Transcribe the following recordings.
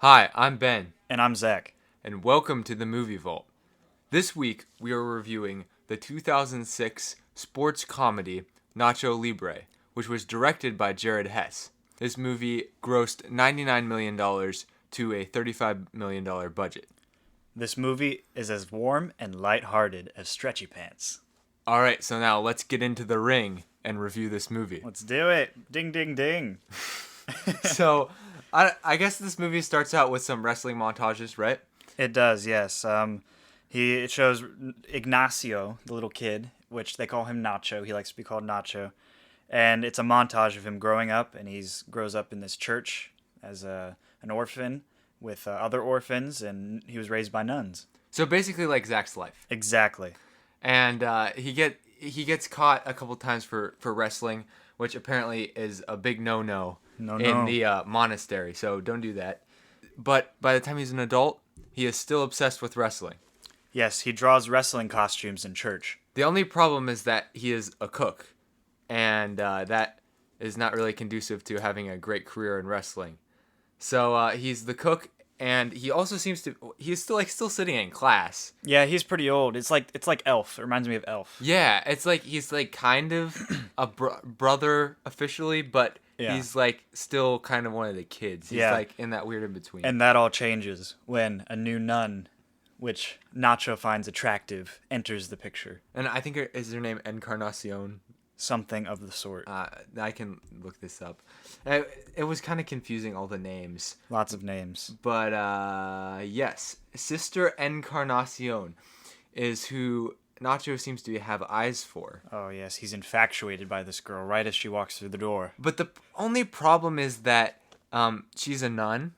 Hi, I'm Ben, And I'm Zach. and welcome to the Movie Vault. This week, we are reviewing the 2006 sports comedy Nacho Libre, which was directed by Jared Hess. This movie grossed $99 million to a $35 million budget. This movie is as warm and lighthearted as Stretchy Pants. Alright, so now let's get into the ring and review this movie. Let's do it. Ding, ding, ding. So, I guess this movie starts out with some wrestling montages, right? It does, yes. It shows Ignacio, the little kid, which they call him Nacho. He likes to be called Nacho. And it's a montage of him growing up, and he grows up in this church as an orphan with other orphans, and he was raised by nuns. So basically like Zach's life. Exactly. And he gets caught a couple times for wrestling, which apparently is a big no-no in the monastery, so don't do that. But by the time he's an adult, he is still obsessed with wrestling. Yes, he draws wrestling costumes in church. The only problem is that he is a cook, and that is not really conducive to having a great career in wrestling. So he's the cook, and he also he's still sitting in class. Yeah, he's pretty old. It's like Elf. It reminds me of Elf. Yeah, it's like he's like kind of a brother officially, but Yeah. he's like still kind of one of the kids. He's like in that weird in between. And that all changes when a new nun, which Nacho finds attractive, enters the picture. And I think is her name Encarnacion. Something of the sort. I can look this up. It was kind of confusing, all the names. Lots of names. But yes, Sister Encarnacion is who Nacho seems to have eyes for. Oh, yes, he's infatuated by this girl right as she walks through the door. But the only problem is that she's a nun,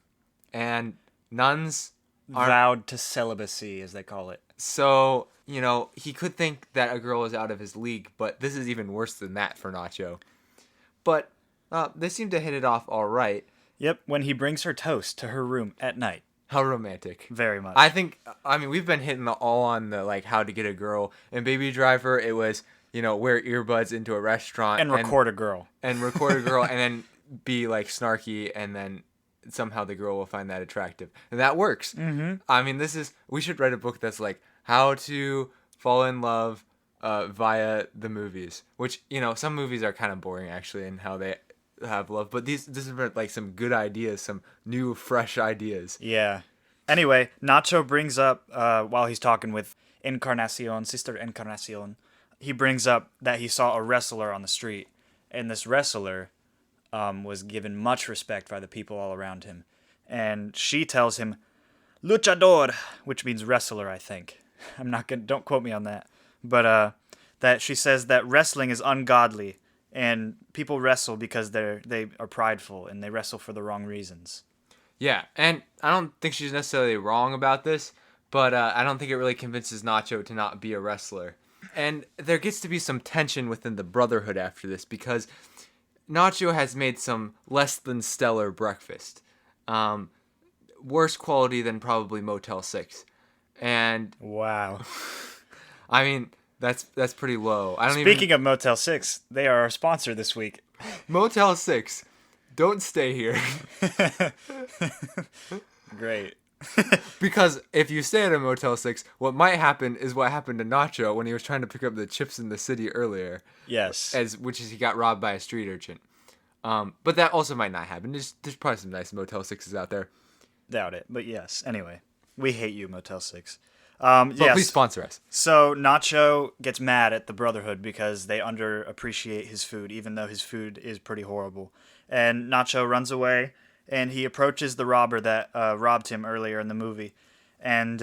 and nuns are Vowed to celibacy, as they call it. so, he could think that a girl is out of his league, but this is even worse than that for Nacho. But they seem to hit it off all right. Yep, when he brings her toast to her room at night. How romantic. Very much. I mean, we've been hitting all on the, like, how to get a girl. In Baby Driver, it was, wear earbuds into a restaurant. And record a girl. And record a girl and then be, like, snarky, and then somehow the girl will find that attractive. And that works. Mm-hmm. I mean, we should write a book that's like, how to fall in love via the movies. Which, some movies are kind of boring, actually, in how they have love, but this is like some good ideas, some new fresh ideas. Yeah. Anyway, Nacho brings up, while he's talking with Sister Encarnacion, he brings up that he saw a wrestler on the street, and this wrestler was given much respect by the people all around him. And she tells him, luchador, which means wrestler, I think. Don't quote me on that. But that she says that wrestling is ungodly, and people wrestle because they are prideful, and they wrestle for the wrong reasons. Yeah, and I don't think she's necessarily wrong about this, but I don't think it really convinces Nacho to not be a wrestler. And there gets to be some tension within the Brotherhood after this, because Nacho has made some less than stellar breakfast. Worse quality than probably Motel 6. And Wow. I mean, that's pretty low. Speaking of Motel 6, they are our sponsor this week. Motel 6, don't stay here. Great. Because if you stay at a Motel 6, what might happen is what happened to Nacho when he was trying to pick up the chips in the city earlier. Yes. Which is he got robbed by a street urchin. But that also might not happen. There's probably some nice Motel 6s out there. Doubt it, but yes. Anyway, we hate you, Motel 6. But Yes. please sponsor us. So Nacho gets mad at the Brotherhood because they underappreciate his food, even though his food is pretty horrible. And Nacho runs away, and he approaches the robber that robbed him earlier in the movie. And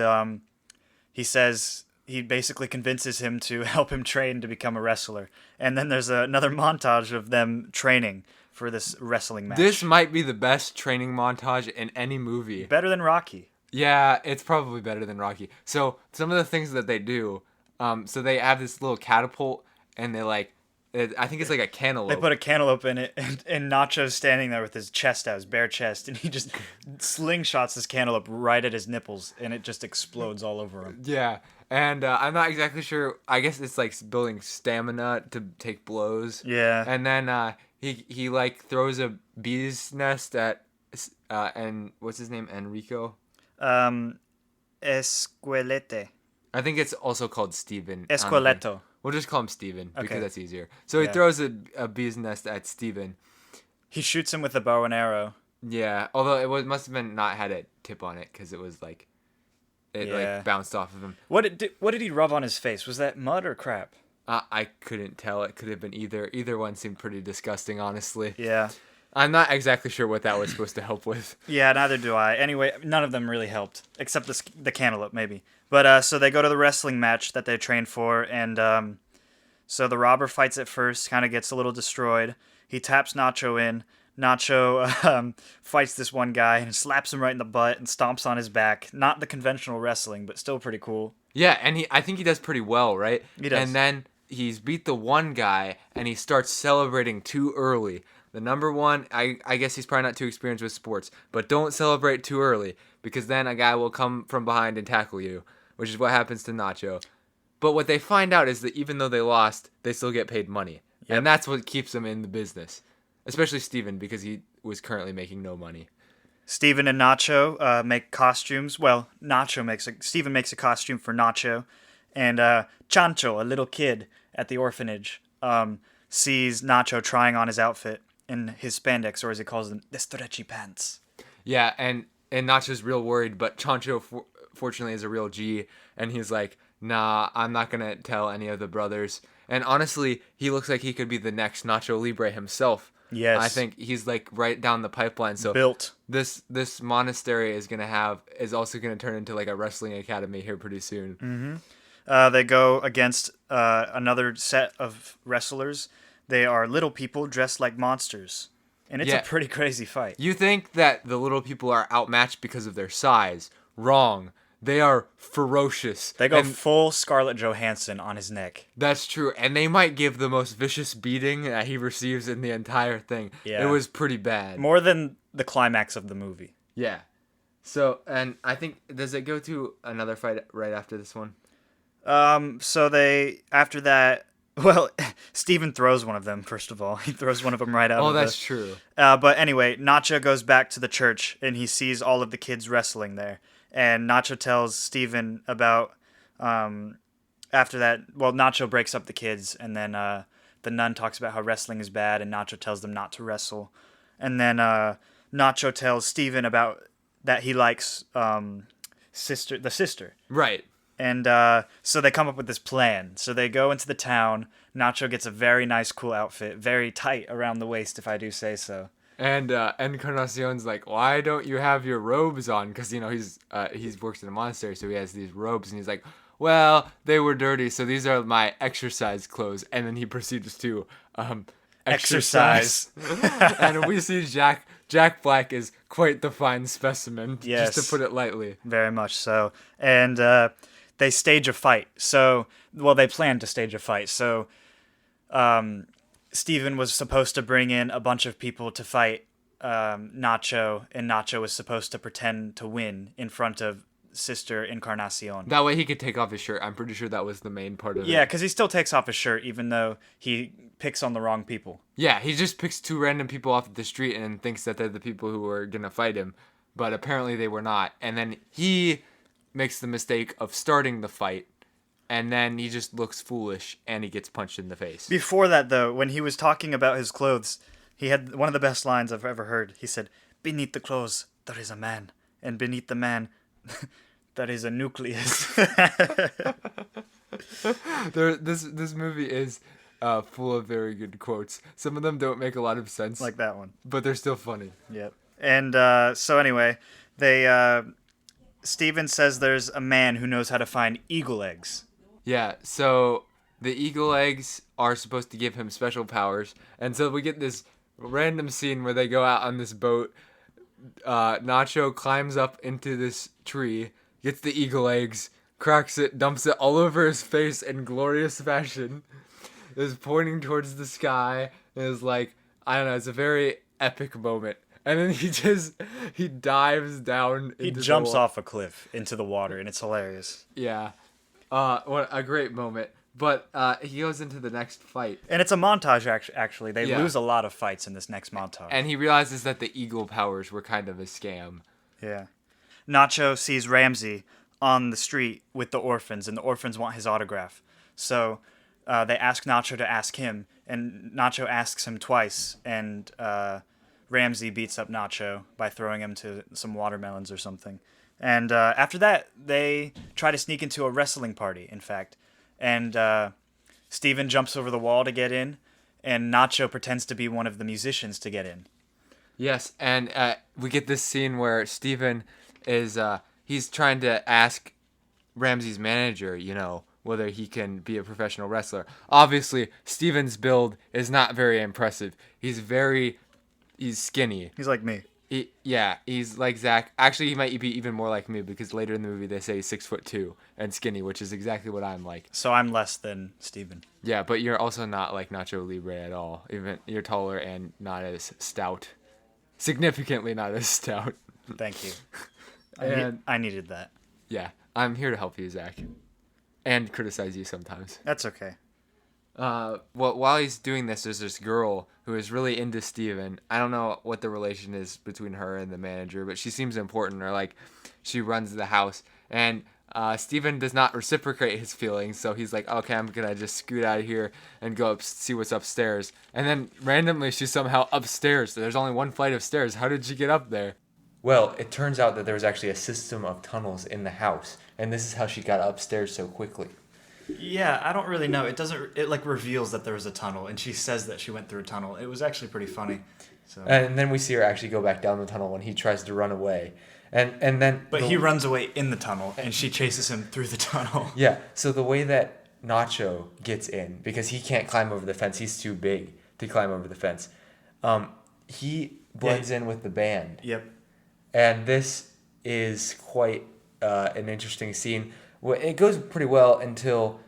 he basically convinces him to help him train to become a wrestler. And then there's another montage of them training for this wrestling match. This might be the best training montage in any movie. Better than Rocky. Yeah, it's probably better than Rocky. So some of the things that they do, so they have this little catapult, and they I think it's like a cantaloupe. They put a cantaloupe in it, and Nacho's standing there with his chest out, his bare chest, and he just slingshots this cantaloupe right at his nipples, and it just explodes all over him. Yeah, and I'm not exactly sure. I guess it's like building stamina to take blows. Yeah. And then he like throws a bee's nest at and what's his name? Enrico. Um, Esquelete. I think it's also called Steven. Esqueleto. We'll just call him Steven because Okay. that's easier. So he Yeah. throws a bee's nest at Steven. He shoots him with a bow and arrow. Yeah, although must have been not had a tip on it because it was like it Yeah. like bounced off of him. What did he rub on his face? Was that mud or crap? I couldn't tell. It could have been either. Either one seemed pretty disgusting, honestly. Yeah. I'm not exactly sure what that was supposed to help with. Yeah, neither do I. Anyway, none of them really helped, except the cantaloupe, maybe. But so they go to the wrestling match that they trained for, and so the robber fights it first, kind of gets a little destroyed. He taps Nacho in. Nacho fights this one guy and slaps him right in the butt and stomps on his back. Not the conventional wrestling, but still pretty cool. Yeah, and I think he does pretty well, right? He does. And then he's beat the one guy, and he starts celebrating too early. The number one, I guess he's probably not too experienced with sports, but don't celebrate too early because then a guy will come from behind and tackle you, which is what happens to Nacho. But what they find out is that even though they lost, they still get paid money. Yep. And that's what keeps them in the business. Especially Steven, because he was currently making no money. Steven and Nacho make costumes. Well, Steven makes a costume for Nacho, and Chancho, a little kid at the orphanage, sees Nacho trying on his outfit in his spandex, or as he calls them, the stretchy pants. Yeah, and Nacho's real worried, but Chancho fortunately is a real G, and he's like, nah, I'm not going to tell any of the brothers. And honestly, he looks like he could be the next Nacho Libre himself. Yes. I think he's like right down the pipeline. So Built. this monastery is also gonna turn into like a wrestling academy here pretty soon. They go against another set of wrestlers. They are little people dressed like monsters. And it's Yeah. a pretty crazy fight. You think that the little people are outmatched because of their size? Wrong. They are ferocious. They go And full Scarlett Johansson on his neck. that's true, and they might give the most vicious beating that he receives in the entire thing. Yeah. It was pretty bad. More than the climax of the movie. Yeah. So, and I think, does it go to another fight right after this one? So they, after that, well, Steven throws one of them, first of all. He throws one of them right out Oh, of that's true. But anyway, Nacho goes back to the church, and he sees all of the kids wrestling there. And Nacho tells Steven about, after that, well, Nacho breaks up the kids, and then the nun talks about how wrestling is bad, and Nacho tells them not to wrestle. And then Nacho tells Steven about that he likes the sister. Right. And so they come up with this plan. So they go into the town. Nacho gets a very nice, cool outfit, very tight around the waist, if I do say so. And Encarnacion's like, why don't you have your robes on? Because he's works in a monastery, so he has these robes, and he's like, well, they were dirty, so these are my exercise clothes. And then he proceeds to exercise. And we see Jack Black is quite the fine specimen, Yes. just to put it lightly. Very much so. And they stage a fight. So, well, they plan to stage a fight. So, Steven was supposed to bring in a bunch of people to fight Nacho, and Nacho was supposed to pretend to win in front of Sister Encarnacion. That way he could take off his shirt. I'm pretty sure that was the main part of it. Yeah, because he still takes off his shirt, even though he picks on the wrong people. Yeah, he just picks two random people off the street and thinks that they're the people who are going to fight him. But apparently they were not. And then he makes the mistake of starting the fight. And then he just looks foolish and he gets punched in the face. Before that, though, when he was talking about his clothes, he had one of the best lines I've ever heard. He said, "Beneath the clothes, there is a man. And beneath the man, there is a nucleus." This movie is full of very good quotes. Some of them don't make a lot of sense. Like that one. But they're still funny. Yep. And so anyway, Steven says there's a man who knows how to find eagle eggs. Yeah, so the eagle eggs are supposed to give him special powers. And so we get this random scene where they go out on this boat. Nacho climbs up into this tree, gets the eagle eggs, cracks it, dumps it all over his face in glorious fashion, is pointing towards the sky, and is like, I don't know, it's a very epic moment. And then he dives down. He jumps off a cliff into the water, and it's hilarious. Yeah. What a great moment. But he goes into the next fight, And it's a montage, actually. They Yeah. lose a lot of fights in this next montage. and he realizes that the eagle powers were kind of a scam. Yeah. Nacho sees Ramsey on the street with the orphans, and the orphans want his autograph. So they ask Nacho to ask him, and Nacho asks him twice, and Ramsey beats up Nacho by throwing him to some watermelons or something. And after that, they try to sneak into a wrestling party, in fact. And Steven jumps over the wall to get in, and Nacho pretends to be one of the musicians to get in. Yes, and we get this scene where Steven is he's trying to ask Ramsey's manager, whether he can be a professional wrestler. Obviously, Steven's build is not very impressive. He's skinny. He's like me. He's like Zach. Actually, he might be even more like me because later in the movie they say he's 6'2" and skinny, which is exactly what I'm like. So I'm less than Steven. Yeah, but you're also not like Nacho Libre at all. Even you're taller and not as stout. Significantly not as stout. Thank you. And I needed that. yeah, I'm here to help you, Zach, and criticize you sometimes. That's okay. While he's doing this, there's this girl who is really into Steven. I don't know what the relation is between her and the manager, but she seems important, or like she runs the house. And Steven does not reciprocate his feelings, so he's like, okay, I'm gonna just scoot out of here and go see what's upstairs. And then randomly, she's somehow upstairs. There's only one flight of stairs. How did she get up there? Well, it turns out that there was actually a system of tunnels in the house, and this is how she got upstairs so quickly. Yeah, I don't really know. It like reveals that there was a tunnel, and she says that she went through a tunnel. It was actually pretty funny. So. And then we see her actually go back down the tunnel when he tries to run away. And then But he runs away in the tunnel, and she chases him through the tunnel. Yeah, so the way that Nacho gets in, because he can't climb over the fence, he's too big to climb over the fence, he blends in with the band. Yep. And this is quite an interesting scene. It goes pretty well until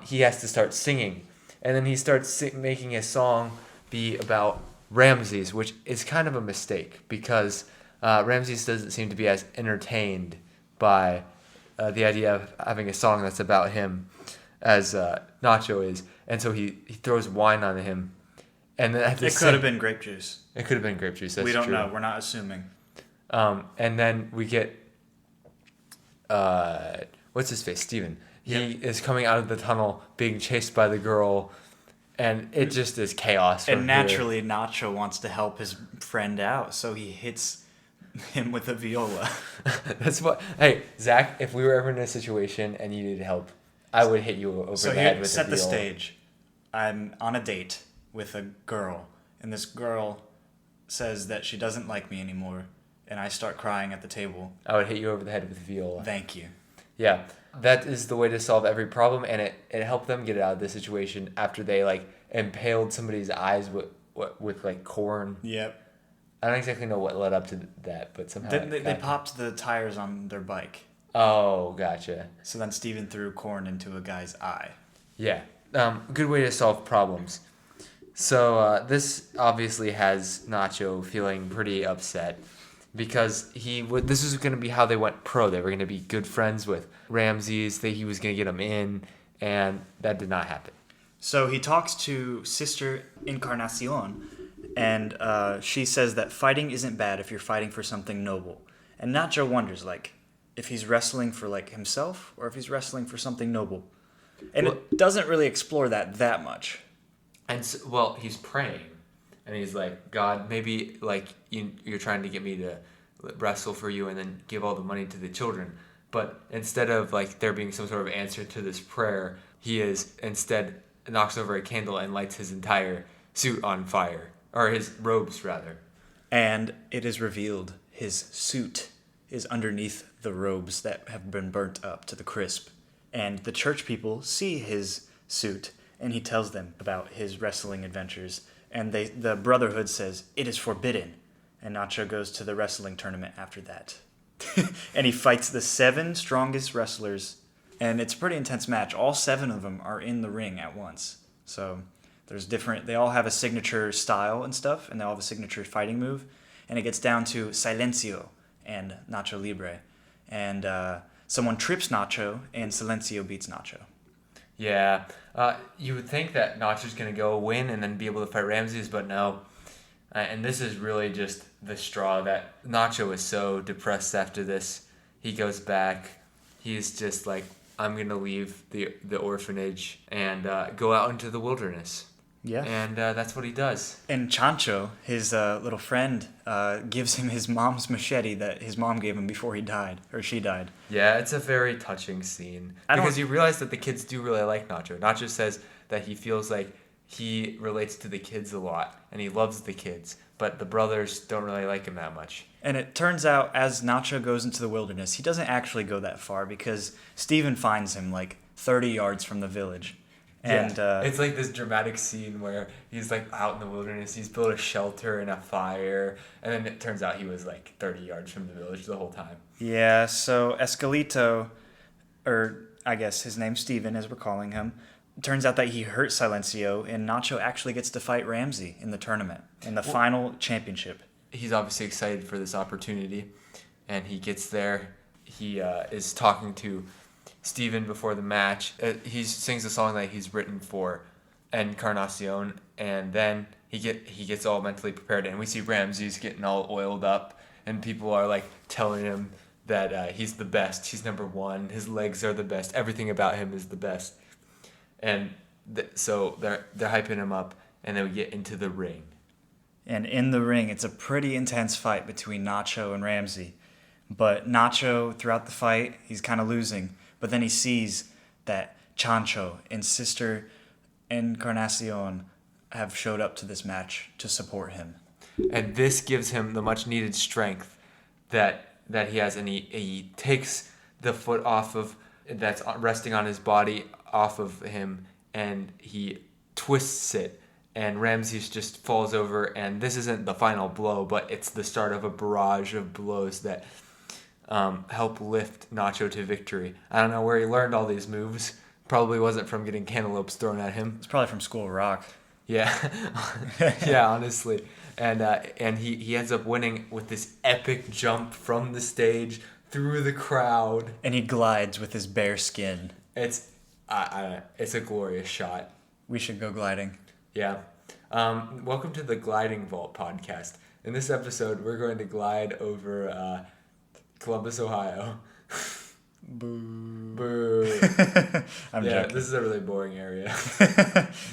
he has to start singing. And then he starts making his song be about Ramses, which is kind of a mistake because Ramses doesn't seem to be as entertained by the idea of having a song that's about him as Nacho is. And so he throws wine on him. And then it could have been grape juice. It could have been grape juice. That's we don't true. know. We're not assuming. And then we get what's his face? Steven. He is coming out of the tunnel being chased by the girl, and it just is chaos. And naturally, Nacho wants to help his friend out, so he hits him with a viola. That's what. Hey, Zach, if we were ever in a situation and you needed help, I would hit you over the head with a viola. Set the stage. I'm on a date with a girl, and this girl says that she doesn't like me anymore, and I start crying at the table. I would hit you over the head with a viola. Thank you. Yeah, that is the way to solve every problem, and it helped them get out of this situation after they like impaled somebody's eyes with like corn. Yep. I don't exactly know what led up to that, but somehow They popped the tires on their bike. Oh, gotcha. So then Steven threw corn into a guy's eye. Yeah, good way to solve problems. So this obviously has Nacho feeling pretty upset because this was going to be how they went pro. They were going to be good friends with Ramses. He was going to get him in, and that did not happen. So he talks to Sister Encarnacion, and she says that fighting isn't bad if you're fighting for something noble. And Nacho wonders, like, if he's wrestling for, like, himself or if he's wrestling for something noble. And it doesn't really explore that much. And so, well, he's praying, and he's like, God, maybe like you're trying to get me to wrestle for you and then give all the money to the children. But instead of like there being some sort of answer to this prayer, he is instead knocks over a candle and lights his entire suit on fire, or his robes rather. And it is revealed his suit is underneath the robes that have been burnt up to the crisp. And the church people see his suit, and he tells them about his wrestling adventures. And the Brotherhood says, it is forbidden. And Nacho goes to the wrestling tournament after that. And he fights the 7 strongest wrestlers. And it's a pretty intense match. All 7 of them are in the ring at once. So they all have a signature style and stuff, and they all have a signature fighting move. And it gets down to Silencio and Nacho Libre. And someone trips Nacho, and Silencio beats Nacho. Yeah. You would think that Nacho's going to go win and then be able to fight Ramses, but no. And this is really just the straw that Nacho is so depressed after this. He goes back. He's just like, I'm going to leave the orphanage and go out into the wilderness. Yeah. And that's what he does. And Chancho, his little friend, gives him his mom's machete that his mom gave him before he died, or she died. Yeah, it's a very touching scene. Because you realize that the kids do really like Nacho. Nacho says that he feels like he relates to the kids a lot, and he loves the kids, but the brothers don't really like him that much. And it turns out, as Nacho goes into the wilderness, he doesn't actually go that far because Steven finds him like 30 yards from the village. And it's like this dramatic scene where he's like out in the wilderness, he's built a shelter and a fire, and then it turns out he was like 30 yards from the village the whole time. Yeah, so Escalito, or I guess his name's Steven as we're calling him, turns out that he hurt Silencio, and Nacho actually gets to fight Ramsey in the tournament, in the final championship. He's obviously excited for this opportunity, and he gets there. He is talking to Steven before the match. He sings a song that he's written for Encarnacion, and then he gets all mentally prepared, and we see Ramses getting all oiled up, and people are like telling him that he's the best, he's number one, his legs are the best, everything about him is the best, and so they're hyping him up, and then we get into the ring. And in the ring, it's a pretty intense fight between Nacho and Ramsey. But Nacho, throughout the fight, he's kind of losing. But then he sees that Chancho and Sister Encarnacion have showed up to this match to support him. And this gives him the much needed strength that he has, and he takes the foot off of that's resting on his body off of him, and he twists it, and Ramses just falls over, and this isn't the final blow, but it's the start of a barrage of blows that help lift Nacho to victory. I don't know where he learned all these moves. Probably wasn't from getting cantaloupes thrown at him. It's probably from School of Rock. Yeah, yeah, honestly. And he ends up winning with this epic jump from the stage through the crowd. And he glides with his bare skin. It's a glorious shot. We should go gliding. Yeah. Welcome to the Gliding Vault podcast. In this episode, we're going to glide over Columbus, Ohio. Boo. Boo. I'm yeah, joking. This is a really boring area.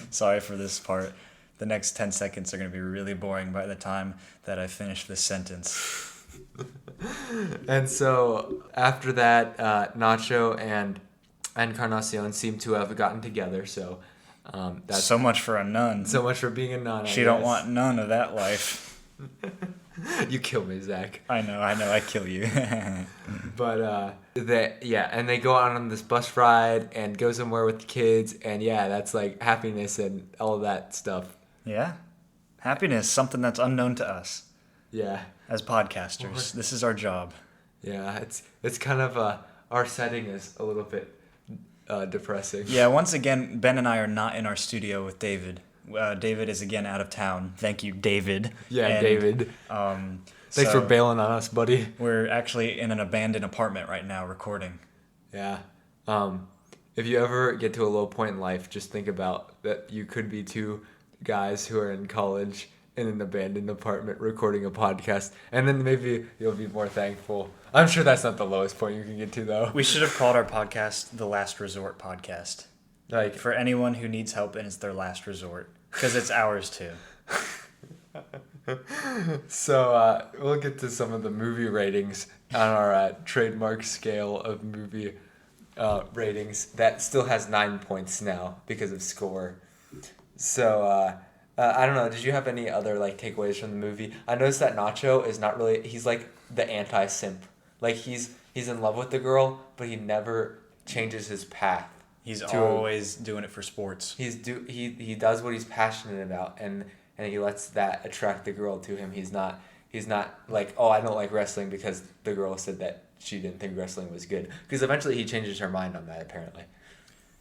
Sorry for this part. The next 10 seconds are going to be really boring by the time that I finish this sentence. And so after that, Nacho and Encarnacion seem to have gotten together. So that's so much for a nun. So much for being a nun. She don't want none of that life. You kill me, Zach. I know, I kill you. But and they go out on this bus ride and go somewhere with the kids, and yeah, that's like happiness and all of that stuff. Yeah, happiness, something that's unknown to us. Yeah, as podcasters, this is our job. Yeah, it's kind of our setting is a little bit depressing. Yeah, once again, Ben and I are not in our studio with David. David is again out of town. Thank you, David. Yeah, and, David. Thanks for bailing on us, buddy. We're actually in an abandoned apartment right now recording. Yeah. If you ever get to a low point in life, just think about that you could be two guys who are in college in an abandoned apartment recording a podcast, and then maybe you'll be more thankful. I'm sure that's not the lowest point you can get to, though. We should have called our podcast the Last Resort Podcast. Like, for anyone who needs help and it's their last resort. Because it's ours too. So we'll get to some of the movie ratings on our trademark scale of movie ratings. That still has 9 points now because of score. So I don't know. Did you have any other like takeaways from the movie? I noticed that Nacho is not really. He's like the anti-simp. Like he's in love with the girl, but he never changes his path. He's always doing it for sports. He does what he's passionate about, and he lets that attract the girl to him. He's not like, oh, I don't like wrestling because the girl said that she didn't think wrestling was good. Because eventually he changes her mind on that, apparently.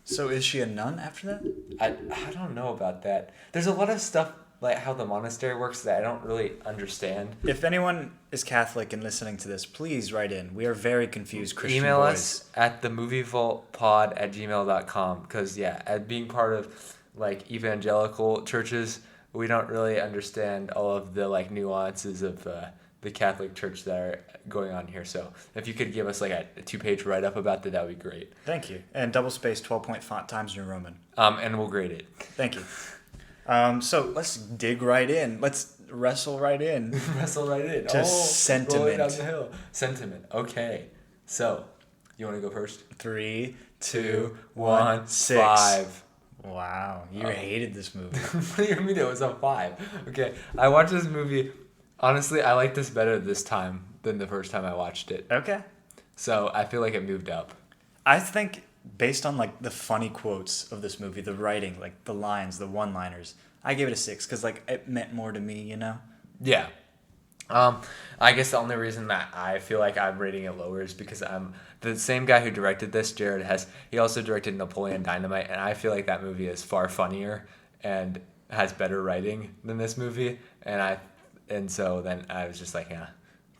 So is she a nun after that? I don't know about that. There's a lot of stuff like how the monastery works that I don't really understand. If anyone is Catholic and listening to this, please write in. We are very confused Christian Email boys. us at themovievaultpod@gmail.com because as being part of like evangelical churches, we don't really understand all of the like nuances of the Catholic Church that are going on here. So if you could give us like a 2-page write-up about that, that would be great. Thank you. And double space 12-point font Times New Roman. And we'll grade it. Thank you. So let's dig right in. Let's wrestle right in. Wrestle right in. To sentiment. Rolling down the hill. Sentiment. Okay. So, you want to go first? 3, 2, 2, 1, 1, 6. 5. Wow, you hated this movie. What do you mean it was a 5? Okay, I watched this movie. Honestly, I like this better this time than the first time I watched it. Okay. So, I feel like it moved up. I think based on like the funny quotes of this movie, the writing, like the lines, the one-liners, I gave it a 6 because like it meant more to me, you know. Yeah. I guess the only reason that I feel like I'm rating it lower is because I'm the same guy who directed this, Jared Hess. He also directed Napoleon Dynamite, and I feel like that movie is far funnier and has better writing than this movie. And so then I was just like,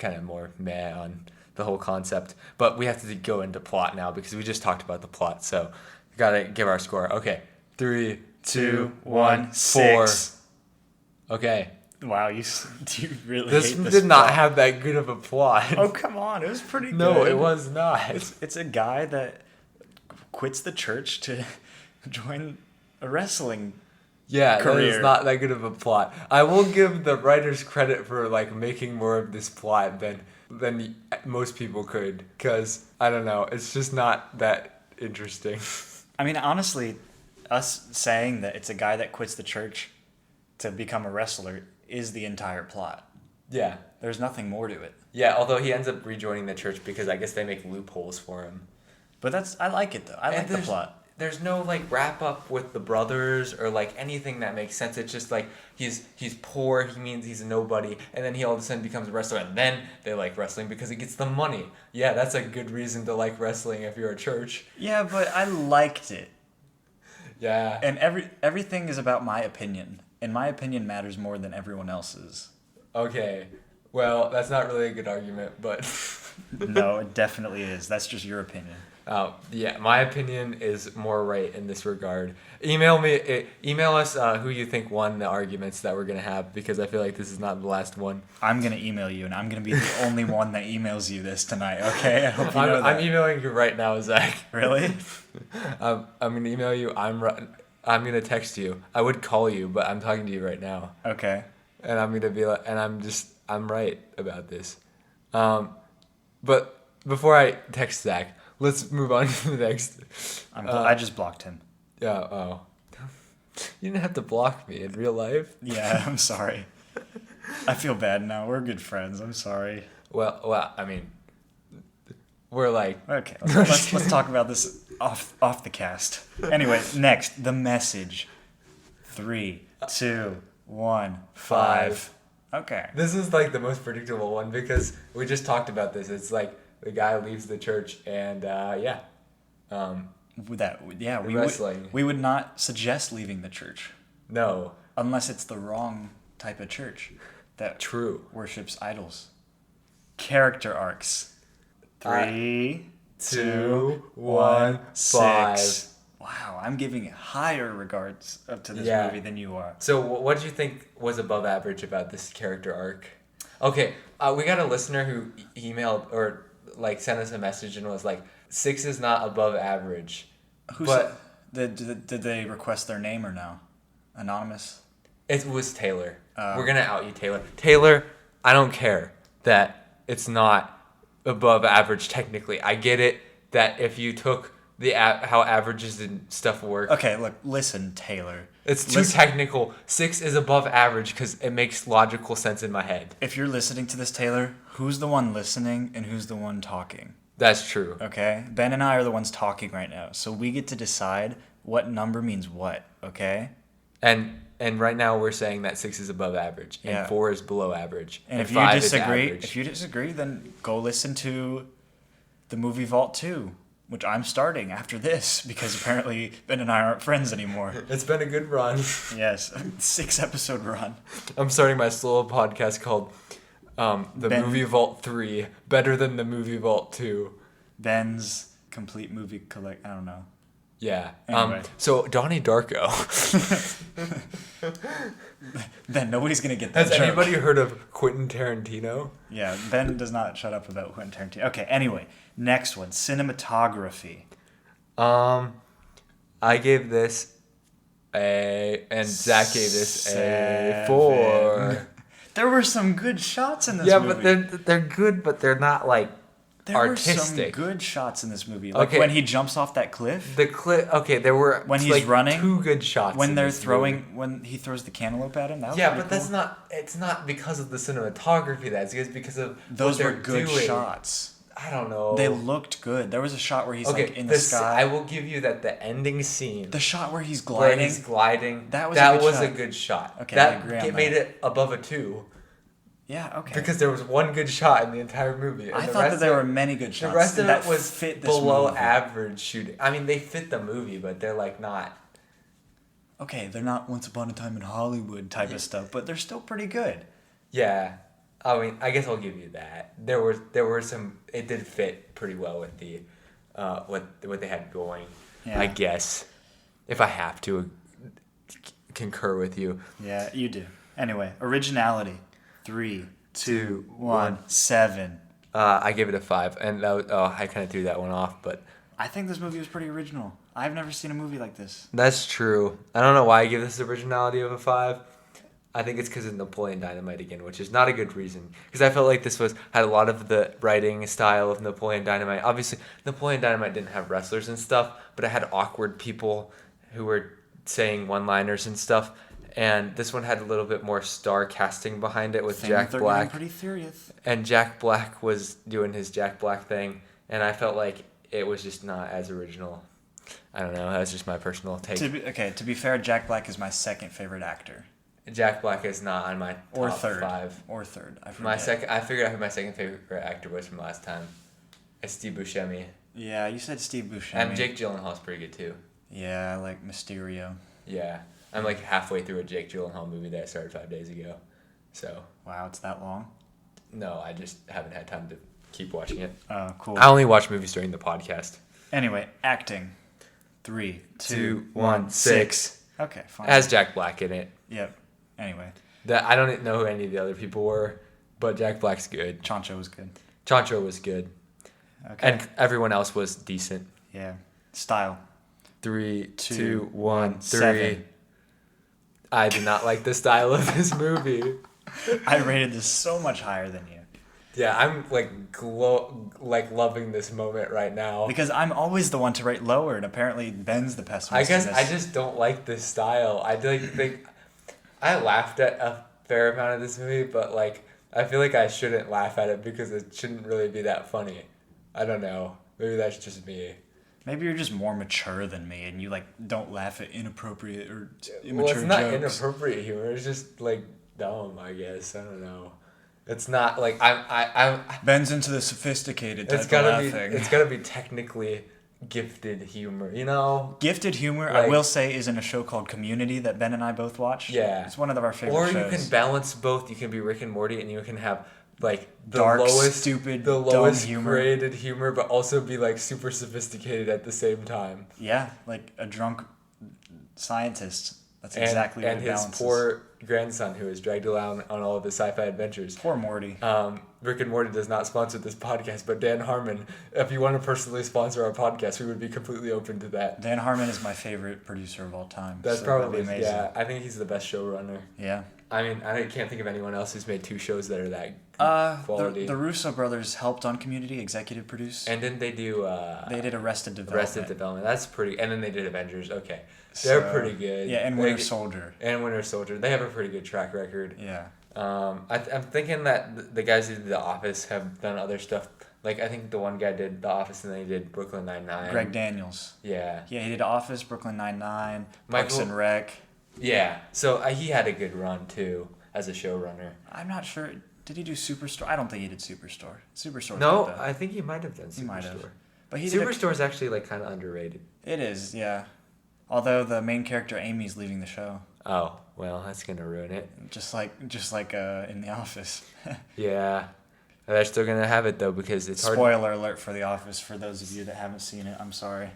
kind of more meh on the whole concept. But we have to go into plot now because we just talked about the plot. So we gotta give our score. Okay, 3, 2, 1, 4. 6. Okay. Wow, you really This hate this did not plot. have that good of a plot. Oh come on, it was pretty good. No, it was not. It's a guy that quits the church to join a wrestling. Yeah, that Career. is not that good of a plot. I will give the writers credit for like making more of this plot than most people could, because I don't know, it's just not that interesting. I mean, honestly, us saying that it's a guy that quits the church to become a wrestler is the entire plot. Yeah. There's nothing more to it. Yeah, although he ends up rejoining the church because I guess they make loopholes for him. But I like it though. I like the there's- plot. There's no like wrap up with the brothers or like anything that makes sense. It's just like he's poor, he means he's a nobody, and then he all of a sudden becomes a wrestler, and then they like wrestling because he gets the money. Yeah, that's a good reason to like wrestling if you're a church. Yeah, but I liked it. Yeah. And everything is about my opinion. And my opinion matters more than everyone else's. Okay. Well, that's not really a good argument, but No, it definitely is. That's just your opinion. yeah, my opinion is more right in this regard. Email us who you think won the arguments that we're gonna have, because I feel like this is not the last one. I'm going to email you, and I'm going to be the only one that emails you this tonight, okay? I hope you know that. I'm emailing you right now, Zach. Really? I'm gonna email you. I'm gonna text you. I would call you, but I'm talking to you right now, Okay. and I'm gonna be like, and I'm right about this. But before I text Zach, let's move on to the next. I just blocked him. Yeah. Oh. You didn't have to block me in real life. Yeah, I'm sorry. I feel bad now. We're good friends. I'm sorry. Well. I mean, we're like. Okay, let's talk about this off the cast. Anyway, next, The Message. 3, 2, 1, 5. Okay. This is like the most predictable one because we just talked about this. It's like the guy leaves the church and wrestling. We would not suggest leaving the church No. unless it's the wrong type of church that True. worships idols. Character arcs. 3, 2, 1, 5. 6. Wow, I'm giving higher regards up to this Yeah. movie than you are. So what did you think was above average about this character arc? Okay, we got a listener who emailed or like sent us a message and was like, 6 is not above average. But Did they request their name or no? Anonymous? it was Taylor. We're going to out you, Taylor. Taylor, I don't care that it's not above average technically. I get it that if you took how averages and stuff work. Okay, look, listen, Taylor. It's too technical. 6 is above average because it makes logical sense in my head. If you're listening to this, Taylor, who's the one listening and who's the one talking? That's true. Okay? Ben and I are the ones talking right now, so we get to decide what number means what, okay? And right now we're saying that 6 is above average and Yeah. 4 is below average. And if you 5 is disagree, average. then go listen to the movie Vault 2. which I'm starting after this because apparently Ben and I aren't friends anymore. It's been a good run. Yes, 6-episode run. I'm starting my solo podcast called The Movie Vault 3, better than the Movie Vault 2. Ben's complete movie collect. I don't know. Yeah. Anyway. So Donnie Darko. Ben, nobody's gonna get that Has joke. anybody heard of Quentin Tarantino? Yeah, Ben does not shut up about Quentin Tarantino. Okay, anyway, next one, cinematography. I gave this and Zach gave this a 7. 4. There were some good shots in this Yeah, movie. but they're good, but they're not like there artistic. were some good shots in this movie. Like Okay. when he jumps off that cliff. The clip. Okay, there were When he's like running, 2 good shots. When in they're this throwing, movie. when he throws the cantaloupe at him. That was Yeah, pretty but that's cool. not. It's not because of the cinematography. That's because of Those what were they're good doing. shots. I don't know. They looked good. There was a shot where he's okay, like in the sky. I will give you that the ending scene. The shot where he's where gliding. he's gliding. That was a a good good shot. shot. Okay, I agree that on made that. it above a 2 Yeah, okay. because there was one good shot in the entire movie. And I the thought that rest there of were many good shots. The rest of that it was fit this below movie. average shooting. I mean, they fit the movie, but they're like not. Okay, they're not Once Upon a Time in Hollywood type of stuff, but they're still pretty good. Yeah, I mean, I guess I'll give you that. There were some. It did fit pretty well with the, what they had going. Yeah. I guess, if I have to concur with you. Yeah, you do. Anyway, originality. 3, 2, 1, 1. 7. I gave it a 5, and that was, I kind of threw that one off, but I think this movie was pretty original. I've never seen a movie like this. that's true. I don't know why I give this originality of a 5. I think it's because of Napoleon Dynamite again, which is not a good reason. Because I felt like this had a lot of the writing style of Napoleon Dynamite. Obviously, Napoleon Dynamite didn't have wrestlers and stuff, but it had awkward people who were saying one-liners and stuff. And this one had a little bit more star casting behind it with Jack They're Black. getting pretty serious. And Jack Black was doing his Jack Black thing, and I felt like it was just not as original. I don't know. That's just my personal take. To be fair, Jack Black is my second favorite actor. Jack Black is not on my top Or third. 5. Or third. I forget. I figured out who my second favorite actor was from last time. It's Steve Buscemi. Yeah, you said Steve Buscemi. And Jake Gyllenhaal's pretty good too. Yeah, I like Mysterio. Yeah. I'm like halfway through a Jake Gyllenhaal movie that I started 5 days ago. So, Wow, it's that long? no, I just haven't had time to keep watching it. Oh, cool. I only watch movies during the podcast. Anyway, acting. 3, 2, 2, 1, 1, 6. Okay, fine. Has Jack Black in it. Yep. Anyway, I don't know who any of the other people were, but Jack Black's good. Chancho was good. Chancho was good. Okay. And everyone else was decent. Yeah. Style. 3, 2, 2, 1, 3. 7. I did not like the style of this movie. I rated this so much higher than you. Yeah, I'm like loving this moment right now. Because I'm always the one to rate lower, and apparently Ben's the pessimist. I guess in I this. just don't like this style. I think I laughed at a fair amount of this movie, but like I feel like I shouldn't laugh at it because it shouldn't really be that funny. I don't know. Maybe that's just me. Maybe you're just more mature than me, and you like don't laugh at inappropriate or immature Well, it's not jokes. inappropriate humor. It's just like dumb, I guess. I don't know. It's not like I'm Ben's into the sophisticated type it's of gotta be laughing. it's gotta be technically gifted humor, you know? Gifted humor, I Like- will say, is in a show called Community that Ben and I both watch. Yeah. It's one of our favorite Or shows. you can balance both. You can be Rick and Morty, and you can have like the Dark, lowest, stupid, the dumb lowest humor. graded humor, but also be like super sophisticated at the same time. Yeah, like a drunk scientist. That's And, exactly what and it his balances. poor grandson who is dragged around on all of his sci-fi adventures. Poor Morty. Rick and Morty does not sponsor this podcast, but Dan Harmon, if you want to personally sponsor our podcast, we would be completely open to that. Dan Harmon is my favorite producer of all time. That's so that'd probably be amazing. yeah. I think he's the best showrunner. Yeah. I mean, I can't think of anyone else who's made 2 shows that are that quality. The Russo brothers helped on Community, executive produce. And didn't they do They did Arrested Development. Arrested Development? That's pretty. And then they did Avengers. Okay, they're So, pretty good. Yeah, and They- Winter Soldier. And Winter Soldier. They have a pretty good track record. Yeah. I'm thinking that the guys who did The Office have done other stuff. Like I think the one guy did The Office and then he did Brooklyn Nine-Nine. Greg Daniels. Yeah. Yeah, he did Office, Brooklyn Nine-Nine, Parks Michael- and Rec. Yeah. So he had a good run too as a showrunner. I'm not sure. Did he do Superstore? I don't think he did Superstore. Superstore. No, I think he might have done Superstore. He might have. But he did Superstore is actually like kind of underrated. It is, yeah. Although the main character Amy's leaving the show, Oh, well, that's gonna ruin it. just like in The Office. Yeah, they're still gonna have it though because it's hard. Spoiler alert for The Office for those of you that haven't seen it. I'm sorry.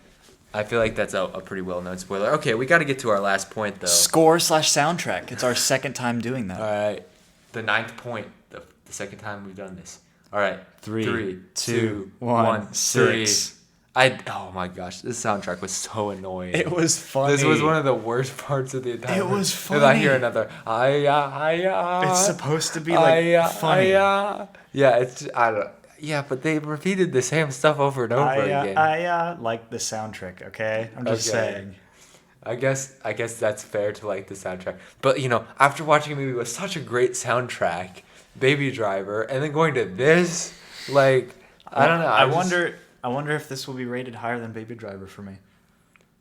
I feel like that's a pretty well-known spoiler. Okay, we got to get to our last point though. Score/soundtrack. It's our second time doing that. All right, the 9th point. The second time we've done this. All right, 3, 2, 1, 6. Oh my gosh, this soundtrack was so annoying. It was funny. This was one of the worst parts of the entire. It was funny. And I hear another. It's supposed to be like funny. Yeah, it's I don't. Yeah, but they repeated the same stuff over and over again. I like the soundtrack. Okay, I'm just saying. I guess that's fair to like the soundtrack, but after watching a movie with such a great soundtrack, Baby Driver, and then going to this, like I don't know. I wonder if this will be rated higher than Baby Driver for me.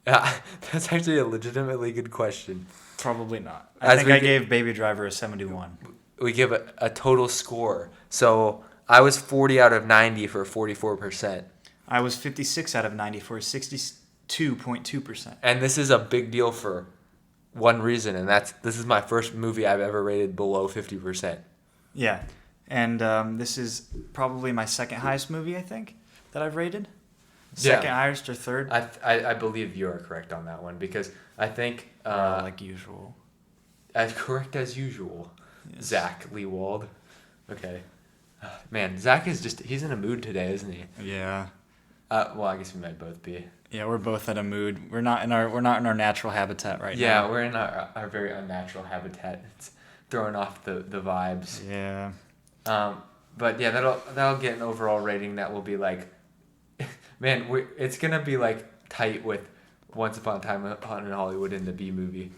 That's actually a legitimately good question. Probably not. I think I gave Baby Driver a 71. We give a total score. So I was 40 out of 90 for 44%. I was 56 out of 90 for 62.2%. And this is a big deal for one reason, and this is my first movie I've ever rated below 50%. Yeah, and this is probably my second highest movie, I think, that I've rated. Second highest or third? I believe you are correct on that one because I think like usual. As correct as usual. Yes. Zach Leewald. Okay. Man, Zach is he's in a mood today, isn't he? Yeah. Well, I guess we might both be. Yeah, we're both in a mood. We're not in our natural habitat right now. Yeah, we're in our very unnatural habitat. It's throwing off the vibes. Yeah. But yeah, that'll get an overall rating that will be like, man, it's gonna be like tight with Once Upon a Time in Hollywood and the B movie.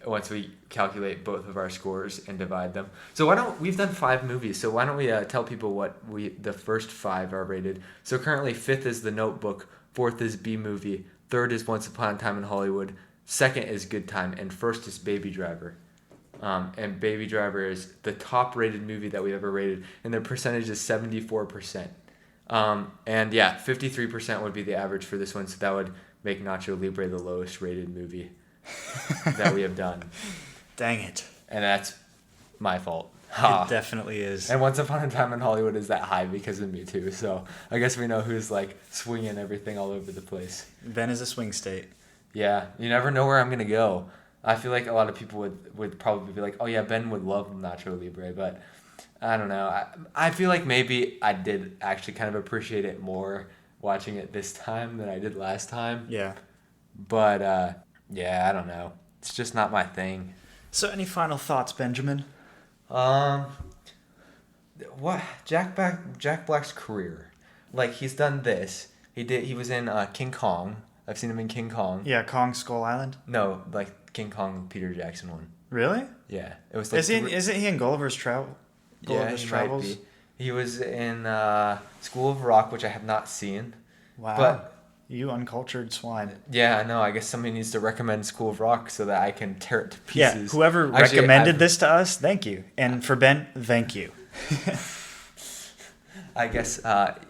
Once we calculate both of our scores and divide them. So we've done 5 movies, so why don't we tell people what the first 5 are rated. So currently 5th is The Notebook, 4th is B Movie, 3rd is Once Upon a Time in Hollywood, 2nd is Good Time, and 1st is Baby Driver. And Baby Driver is the top rated movie that we ever rated, and the percentage is 74%. And yeah, 53% would be the average for this one, so that would make Nacho Libre the lowest rated movie that we have done. Dang it. And that's my fault. It definitely is. And Once Upon a Time in Hollywood is that high because of me too. So I guess we know who's like swinging everything all over the place. Ben is a swing state. Yeah, you never know where I'm going to go. I feel like a lot of people would probably be like, oh yeah, Ben would love Nacho Libre, but I don't know. I feel like maybe I did actually kind of appreciate it more watching it this time than I did last time. Yeah. But yeah, I don't know. It's just not my thing. So any final thoughts, Benjamin? What Jack Black's career? Like he's done this. He was in King Kong. I've seen him in King Kong. Yeah, Kong Skull Island. No, like King Kong Peter Jackson one. Really? Yeah, it was. Like isn't he in Gulliver's Travel? Gulliver's Travels? Might be. He was in School of Rock, which I have not seen. Wow. But you uncultured swine. Yeah, I know. I guess somebody needs to recommend School of Rock so that I can tear it to pieces. Yeah, whoever recommended this to us, thank you. And for Ben, thank you. I guess,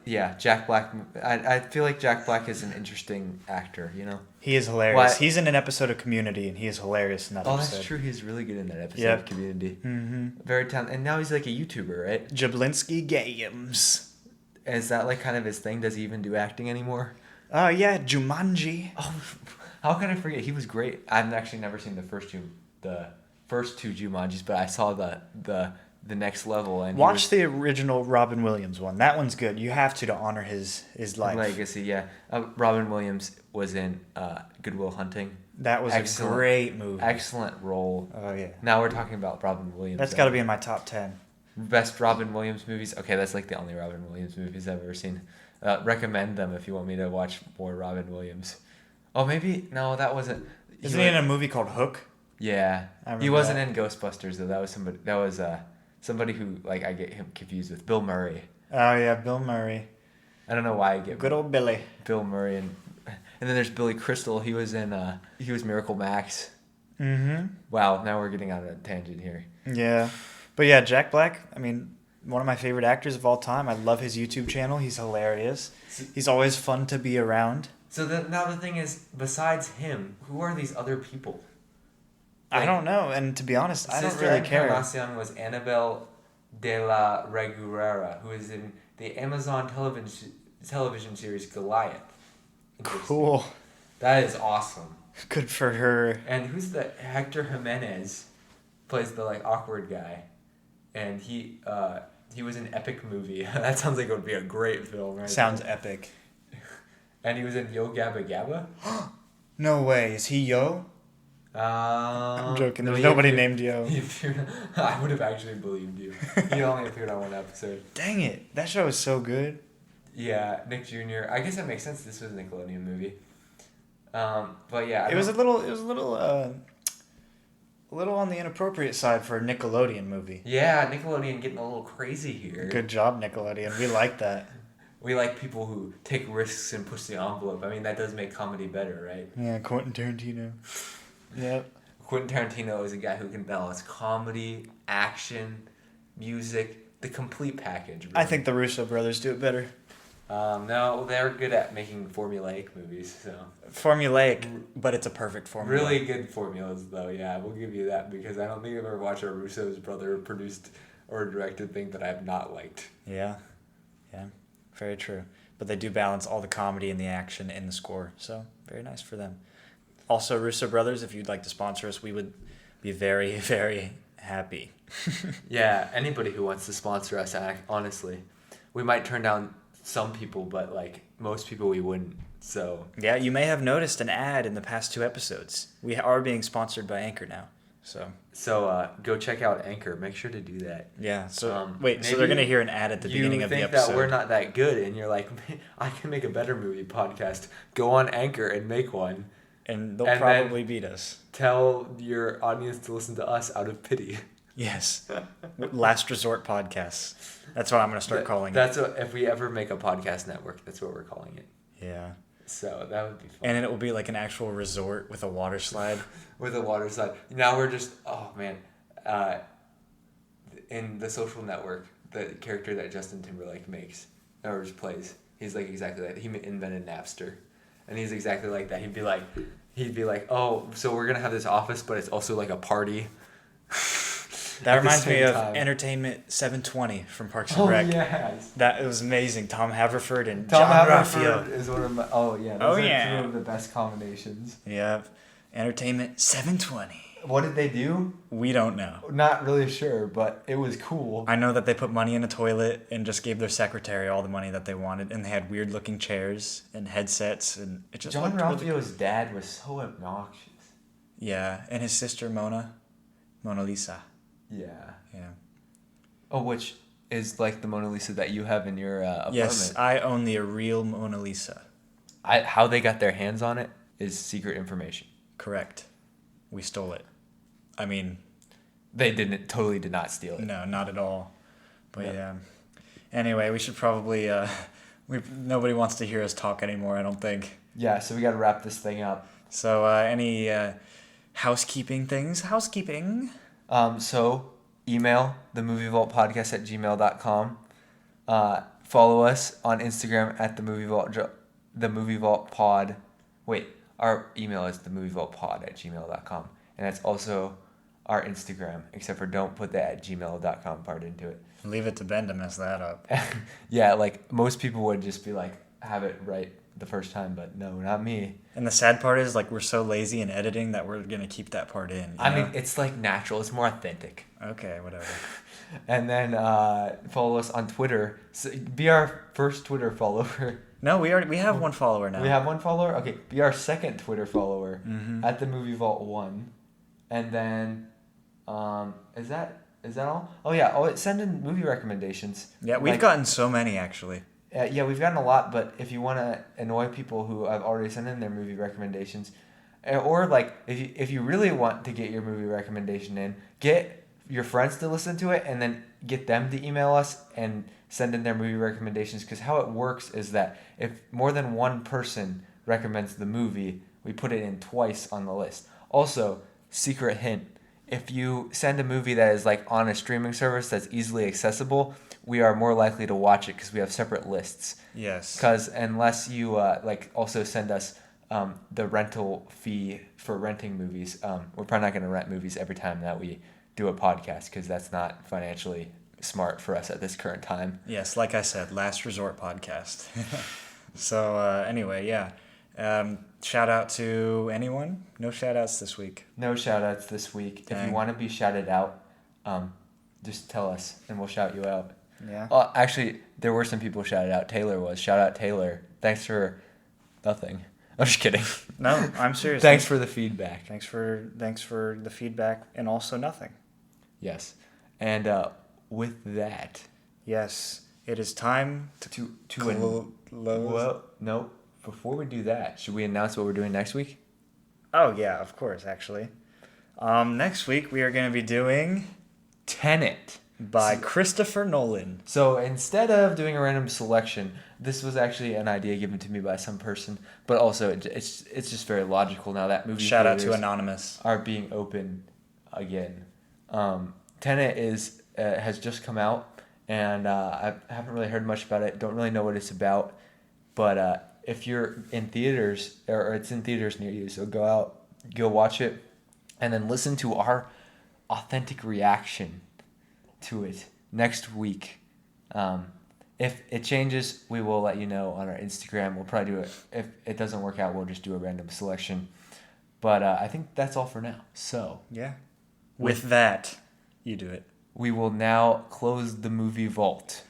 yeah, Jack Black. I feel like Jack Black is an interesting actor, you know? He is hilarious. He's in an episode of Community, and he is hilarious in that episode. Oh, that's true. He's really good in that episode of Community. Mm-hmm. Very talented. And now he's like a YouTuber, right? Jablinski Games. Is that like kind of his thing? Does he even do acting anymore? Yeah, Jumanji. Oh, how can I forget? He was great. I've actually never seen the first two Jumanjis, but I saw the next level. And watch the original Robin Williams one. That one's good. You have to honor his life. Legacy, yeah. Robin Williams was in Good Will Hunting. That was a great movie. Excellent role. Oh, yeah. Now we're talking about Robin Williams. That's got to be in my top 10. Best Robin Williams movies? Okay, that's like the only Robin Williams movies I've ever seen. Recommend them if you want me to watch more Robin Williams. Oh, maybe... No, that wasn't... Isn't he in a movie called Hook? Yeah. He wasn't in Ghostbusters, though. That was somebody who, like, I get him confused with. Bill Murray. Oh, yeah, Bill Murray. I don't know why I get... Good old Billy. Bill Murray. And then there's Billy Crystal. He was Miracle Max. Mm-hmm. Wow, now we're getting on a tangent here. Yeah. But yeah, Jack Black, I mean, one of my favorite actors of all time. I love his YouTube channel. He's hilarious. He's always fun to be around. So now the thing is, besides him, who are these other people? I don't know, and to be honest, I don't Sister really care. Encarnacion was Annabelle de la Regurera, who is in the Amazon television series Goliath. Cool. That is awesome. Good for her. And who's the Hector Jimenez plays the like awkward guy, and he was in Epic Movie. That sounds like it would be a great film, right? Sounds epic. And he was in Yo Gabba Gabba. No way. Is he Yo? I'm joking. There's nobody named Yo. I would have actually believed you. He only appeared on one episode. Dang it. That show is so good. Yeah, Nick Jr. I guess that makes sense. This was a Nickelodeon movie. But yeah. It was a little on the inappropriate side for a Nickelodeon movie. Yeah, Nickelodeon getting a little crazy here. Good job, Nickelodeon. We like that. We like people who take risks and push the envelope. I mean, that does make comedy better, right? Yeah, Quentin Tarantino. Yep. Quentin Tarantino is a guy who can balance comedy, action, music, the complete package. Really. I think the Russo brothers do it better. No, they're good at making formulaic movies. So Formulaic, but it's a perfect formula. Really good formulas, though. Yeah, we'll give you that because I don't think I've ever watched a Russo's brother produced or directed thing that I have not liked. Yeah. Very true. But they do balance all the comedy and the action in the score. So, very nice for them. Also, Russo Brothers, if you'd like to sponsor us, we would be very, very happy. Yeah, anybody who wants to sponsor us, honestly. We might turn down some people, but like most people we wouldn't. So yeah, you may have noticed an ad in the past 2 episodes. We are being sponsored by Anchor now. So go check out Anchor. Make sure to do that. Yeah. So so they're gonna hear an ad at the beginning of the episode. You think that we're not that good, and you're like, I can make a better movie podcast. Go on Anchor and make one. And they'll probably beat us. Tell your audience to listen to us out of pity. Yes. Last Resort Podcasts. That's what I'm going to start calling it. If we ever make a podcast network, that's what we're calling it. Yeah. So that would be fun. And it will be like an actual resort with a water slide. With a water slide. Now we're just, oh man. In The Social Network, the character that Justin Timberlake makes, or just plays, he's like exactly like that. He invented Napster. And he's exactly like that. He'd be like, oh, so we're going to have this office, but it's also like a party. That reminds me of Entertainment 720 from Parks and Rec. Oh, yes. That was amazing. Tom Haverford and John Ralphio. Is one of my... Oh, yeah. Those are two of the best combinations. Yeah. Entertainment 720. What did they do? We don't know. Not really sure, but it was cool. I know that they put money in a toilet and just gave their secretary all the money that they wanted, and they had weird-looking chairs and headsets, and it just John Ralphio's dad was so obnoxious. Yeah, and his sister Mona Lisa. Yeah. Yeah. Oh, which is like the Mona Lisa that you have in your apartment. Yes, I own the real Mona Lisa. How they got their hands on it is secret information. Correct. We stole it. I mean... They totally did not steal it. No, not at all. But yeah. Anyway, we should probably... nobody wants to hear us talk anymore, I don't think. Yeah, so we got to wrap this thing up. So any housekeeping things? Housekeeping... So email themovievaultpodcast@gmail.com. Follow us on Instagram at the Movie Vault Pod. Wait, our email is themovievaultpod@gmail.com, and that's also our Instagram. Except for don't put the @gmail.com part into it. Leave it to Ben to mess that up. Yeah, like most people would just be like have it right the first time, but no, not me. And the sad part is, like, we're so lazy in editing that we're going to keep that part in. I mean, it's, like, natural. It's more authentic. Okay, whatever. And then follow us on Twitter. So be our first Twitter follower. No, we have one follower now. We have one follower? Okay, be our second Twitter follower at the Movie Vault 1. And then, is that all? Oh, yeah. Send in movie recommendations. Yeah, we've gotten so many, actually. Yeah, we've gotten a lot, but if you want to annoy people who have already sent in their movie recommendations, or like if you really want to get your movie recommendation in, get your friends to listen to it and then get them to email us and send in their movie recommendations, because how it works is that if more than one person recommends the movie, we put it in twice on the list. Also, secret hint, if you send a movie that is like on a streaming service that's easily accessible, we are more likely to watch it because we have separate lists. Yes. Because unless you also send us the rental fee for renting movies, we're probably not going to rent movies every time that we do a podcast because that's not financially smart for us at this current time. Yes, like I said, last resort podcast. So anyway, yeah. Shout out to anyone? No shout outs this week. No shout outs this week. Dang. If you want to be shouted out, just tell us and we'll shout you out. Yeah. Actually, there were some people shouted out. Taylor was. Shout out Taylor. Thanks for nothing. I'm just kidding. No, I'm serious. Thanks for the feedback. Thanks for the feedback and also nothing. Yes. And with that, Yes, it is time to close. Well, no. Before we do that, should we announce what we're doing next week? Oh yeah, of course. Actually, next week we are going to be doing Tenet by Christopher Nolan. So instead of doing a random selection, this was actually an idea given to me by some person, but also it's just very logical now that movie Shout out to theaters Anonymous. are being open again. Tenet has just come out, and I haven't really heard much about it. Don't really know what it's about, but if you're in theaters or it's in theaters near you, so go out, go watch it, and then listen to our authentic reaction to it next week. If it changes, we will let you know on our Instagram. We'll probably do it. If it doesn't work out, we'll just do a random selection. But I think that's all for now. So Yeah. With that, you do it. we will now close the movie vault.